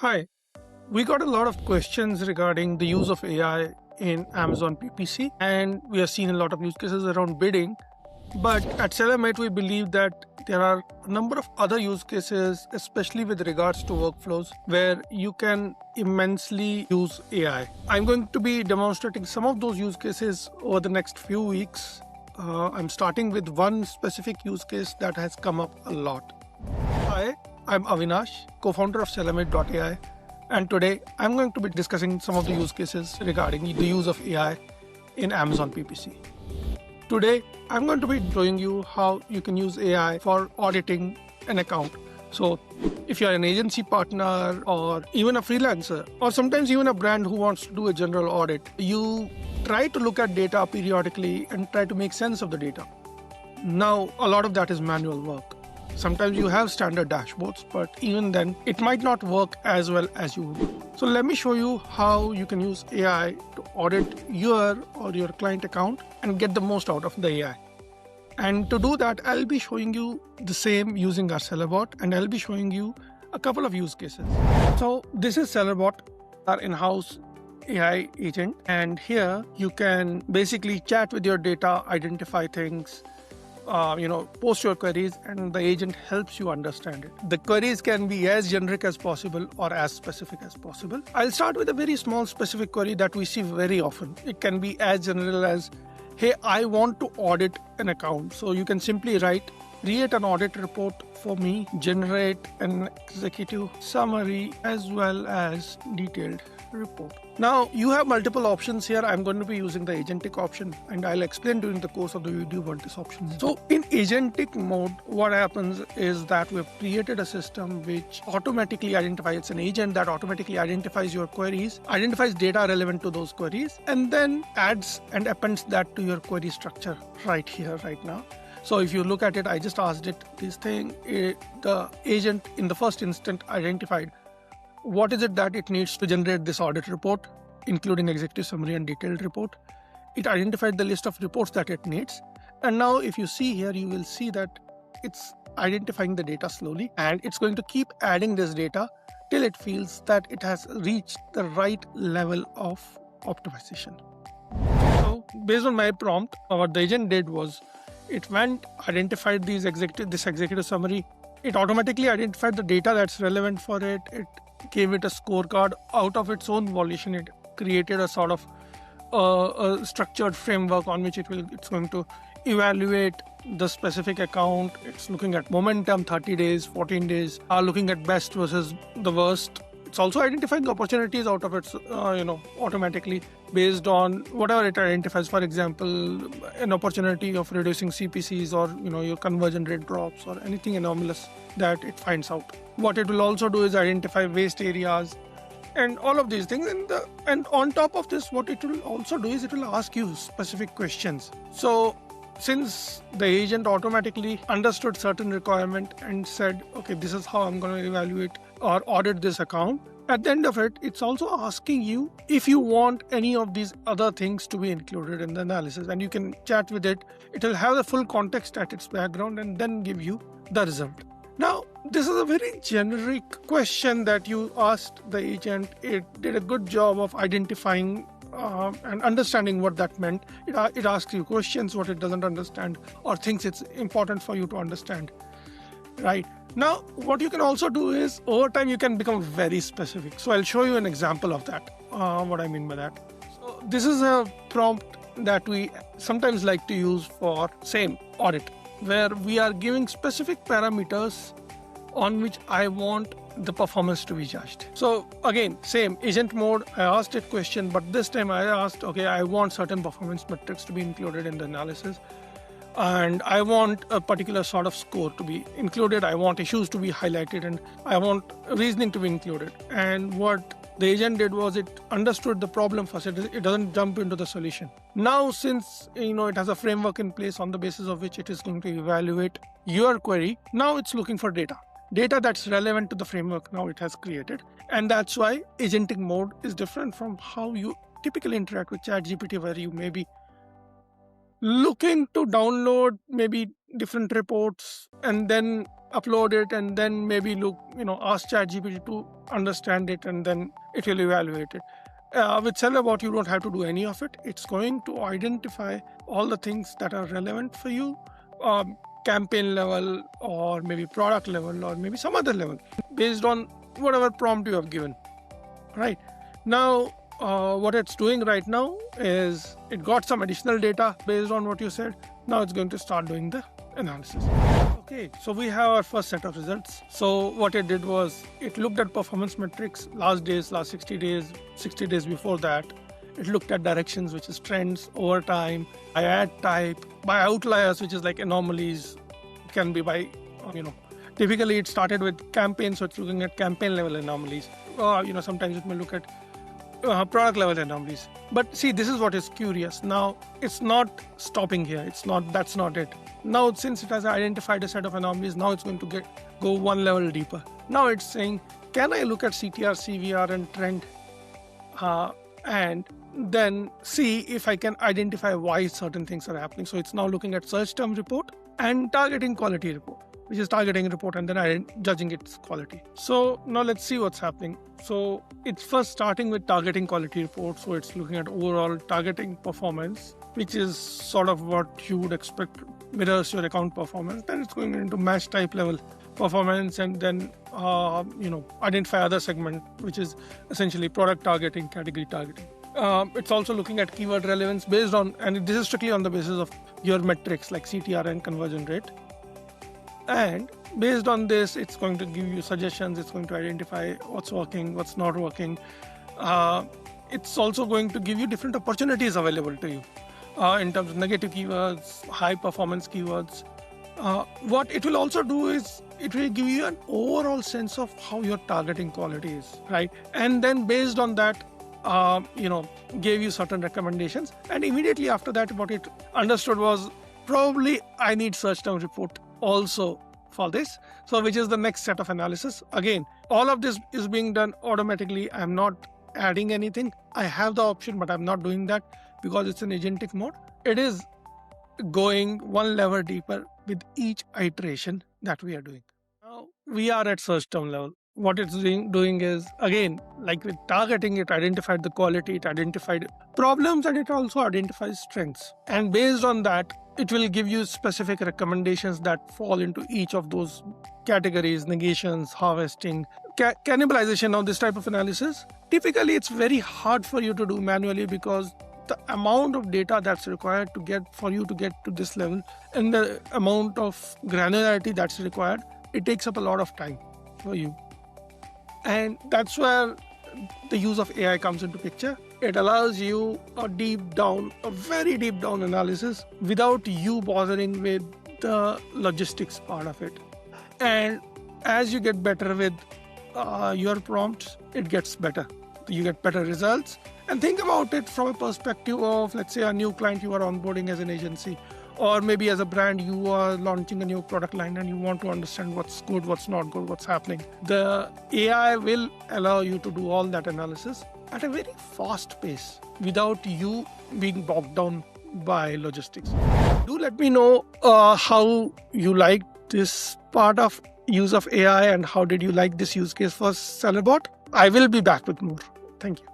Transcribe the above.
Hi, we got a lot of questions regarding the use of AI in Amazon PPC, and we have seen a lot of use cases around bidding. But at SellerMate, we believe that there are a number of other use cases, especially with regards to workflows, where you can immensely use AI. I'm going to be demonstrating some of those use cases over the next few weeks. I'm starting with one specific use case that has come up a lot. Hi, I'm Avinash, co-founder of SellerMate.ai, and today I'm going to be discussing some of the use cases regarding the use of AI in Amazon PPC. Today, I'm going to be showing you how you can use AI for auditing an account. So if you're an agency partner or even a freelancer, or sometimes even a brand who wants to do a general audit, you try to look at data periodically and try to make sense of the data. Now, a lot of that is manual work. Sometimes you have standard dashboards, but even then, it might not work as well as you would. So let me show you how you can use AI to audit your or your client account and get the most out of the AI. And to do that, I'll be showing you the same using our SellerBot, and I'll be showing you a couple of use cases. So this is SellerBot, our in-house AI agent, and here you can basically chat with your data, identify things, post your queries, and the agent helps you understand it. The queries can be as generic as possible or as specific as possible. I'll start with a very small specific query that we see very often. It can be as general as, hey, I want to audit an account. So you can simply write, create an audit report for me, generate an executive summary as well as detailed report. Now you have multiple options here. I'm going to be using the agentic option, and I'll explain during the course of the video what this option is. So in agentic mode, what happens is that we've created a system which automatically identifies, it's an agent that automatically identifies your queries, identifies data relevant to those queries, and then adds and appends that to your query structure right here, right now. So if you look at it, I just asked it this thing, the agent in the first instant identified what is it that it needs to generate this audit report, including executive summary and detailed report. It identified the list of reports that it needs. And now if you see here, you will see that it's identifying the data slowly, and it's going to keep adding this data till it feels that it has reached the right level of optimization. So based on my prompt, what the agent did was it went, identified this executive summary. It automatically identified the data that's relevant for it. It gave it a scorecard out of its own volition. It created a sort of a structured framework on which it's going to evaluate the specific account. It's looking at momentum, 30 days, 14 days, looking at best versus the worst. It's also identifying opportunities out of its, automatically based on whatever it identifies. For example, an opportunity of reducing CPCs or, your conversion rate drops or anything anomalous that it finds out. What it will also do is identify waste areas and all of these things. And on top of this, what it will also do is it will ask you specific questions. So since the agent automatically understood certain requirement and said, okay, this is how I'm going to evaluate or audit this account, at the end of it, it's also asking you if you want any of these other things to be included in the analysis, and you can chat with it. It will have the full context at its background and then give you the result. Now, this is a very generic question that you asked the agent. It did a good job of identifying and understanding what that meant. It asks you questions what it doesn't understand or thinks it's important for you to understand. Right. Now, what you can also do is over time you can become very specific. So I'll show you an example of that, what I mean by that. So this is a prompt that we sometimes like to use for same audit, where we are giving specific parameters on which I want the performance to be judged. So again, same agent mode, I asked it question, but this time I asked, okay, I want certain performance metrics to be included in the analysis, and I want a particular sort of score to be included. I want issues to be highlighted, and I want reasoning to be included. And what the agent did was it understood the problem first. It doesn't jump into the solution. Now, since it has a framework in place on the basis of which it is going to evaluate your query, now it's looking for data that's relevant to the framework now it has created. And that's why agentic mode is different from how you typically interact with ChatGPT, where you maybe looking to download maybe different reports and then upload it, and then maybe ask ChatGPT to understand it, and then it will evaluate it. With SellerBot, you don't have to do any of it. It's going to identify all the things that are relevant for you, campaign level, or maybe product level, or maybe some other level, based on whatever prompt you have given. Right now, what it's doing right now is it got some additional data based on what you said. Now it's going to start doing the analysis. Okay, so we have our first set of results. So what it did was it looked at performance metrics, last 60 days, 60 days before that. It looked at directions, which is trends over time, by ad type, by outliers, which is like anomalies. It can be by, typically it started with campaigns, so it's looking at campaign level anomalies. Sometimes it may look at product level anomalies. But see, this is what is curious. Now it's not stopping here. That's not it. Now, since it has identified a set of anomalies, now it's going to go one level deeper. Now it's saying, can I look at CTR, CVR, and trend, and then see if I can identify why certain things are happening? So it's now looking at search term report and targeting quality report, which is targeting report and then judging its quality. So now let's see what's happening. So it's first starting with targeting quality report. So it's looking at overall targeting performance, which is sort of what you would expect, mirrors your account performance. Then it's going into match type level performance, and then identify other segment, which is essentially product targeting, category targeting. It's also looking at keyword relevance based on, and this is strictly on the basis of your metrics like CTR and conversion rate. And based on this, it's going to give you suggestions. It's going to identify what's working, what's not working. It's also going to give you different opportunities available to you in terms of negative keywords, high performance keywords. What it will also do is it will give you an overall sense of how your targeting quality is, right? And then based on that, gave you certain recommendations. And immediately after that, what it understood was probably I need search term report also for this. So which is the next set of analysis. Again, all of this is being done automatically. I'm not adding anything. I have the option, but I'm not doing that because it's an agentic mode. It is going one level deeper with each iteration that we are doing. Now we are at search term level. What it's doing is, again, like with targeting, it identified the quality, it identified problems, and it also identifies strengths. And based on that, it will give you specific recommendations that fall into each of those categories: negations, harvesting, cannibalization. Now, this type of analysis, typically it's very hard for you to do manually because the amount of data that's required for you to get to this level, and the amount of granularity that's required, it takes up a lot of time for you. And that's where the use of AI comes into picture. It allows you a very deep down analysis without you bothering with the logistics part of it. And as you get better with your prompts, it gets better. You get better results. And think about it from a perspective of, let's say, a new client you are onboarding as an agency, or maybe as a brand, you are launching a new product line and you want to understand what's good, what's not good, what's happening. The AI will allow you to do all that analysis at a very fast pace without you being bogged down by logistics. Do let me know how you liked this part of use of AI and how did you like this use case for SellerBot. I will be back with more. Thank you.